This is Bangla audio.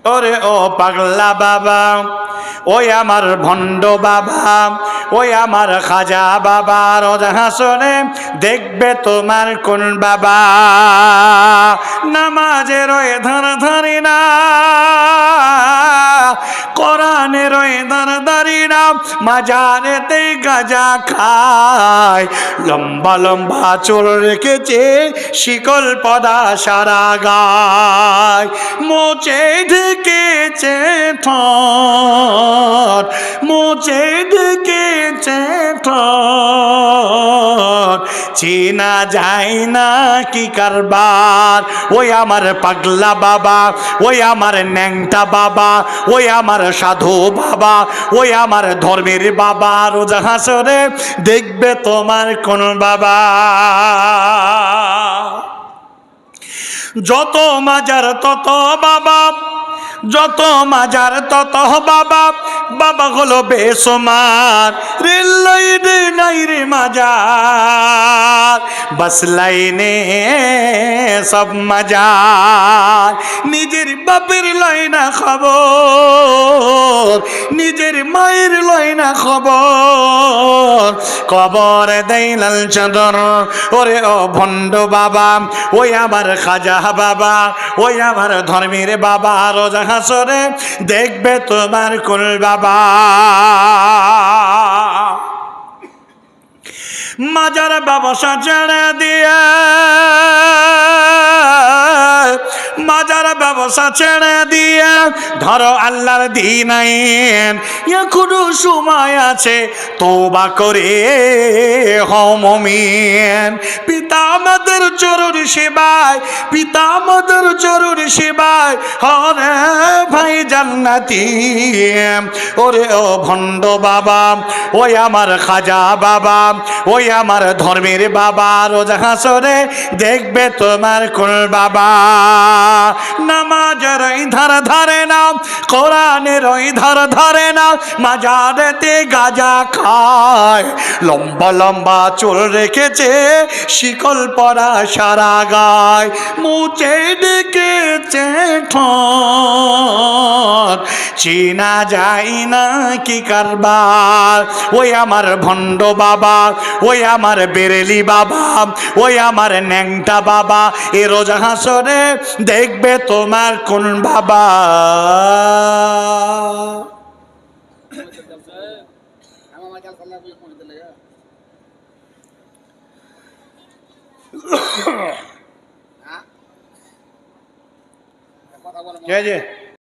ওরে ও পাগলা বাবা, ওই আমার ভণ্ড বাবা, ওই আমার খাজা বাবা, রোজ হাসরে দেখবে তোমার কোন বাবা নামাজের ওই ধার ধারি না, কোরআনের ওই ধার ধারি না, মাজারেতে গাঁজা খায়, লম্বা লম্বা চুল রেখেছে, শিকল পদা সারা গায়, মোচে ঢেকেছে ঠোঁট, মোচে ঢেকেছে ঠোঁট, চেনা যায় না কি কারবার। ওই আমার পাগলা বাবা, ওই আমার ন্যাংটা বাবা, ওই আমার সাধু বাবা, ওই আমার ধর্মের বাবা, রোজ হাসরে দেখবে তোমার কোন বাবা। যত মাজার তত বাবা, যত মাজার তত বাবা, বাবা হলো বেসুমার, রেল লাইনে নাই রে মাজার, বাস লাইনে সব মাজার, নিজের বাপের লয় না খবর, নিজের মায়ের লয় না খবর, কবর দেয় লাল চাদর। ওরে ও ভণ্ড বাবা, ওই আমার খাজা বাবা, ওই আমার ধর্মের বাবা, রোজ হাসরে দেখবে তোমার কোন বাবা। মাজার ব্যবসা ছেড়ে দিয়ে, মাজার ব্যবসা ছেড়ে দিয়ে ধরো আল্লাহর দ্বীন আইন, এখনো সময় আছে তওবা করে হও মুমিন। পিতা আমাদের চরণ সেবায়, পিতা আমাদের চরণ সেবায় হরে ভাই জান্নাতি। ওরে ও ভণ্ড বাবা, ওই আমার খাজা বাবা, ওই আমার ধর্মের বাবা, রোজ হাসরে দেখবে তোমার কোন বাবা। নামাজের ওই ধার ধারে না, কোরআনের ওই ধার ধারে না, মাজারেতে গাঁজা খায়, লম্বা লম্বা চুল রেখেছে, শিকল পরা সারা গায়, মুচে ডেকেছে ঠোঁট, চেনা যায় না কি কারবার। ওই আমার ভণ্ড বাবা, ওই আমার বেরেলি বাবা, ওই আমার ন্যাংটা বাবা, এ রোজ হাসরে দেখবে তোমার কোন বাবা। কে যে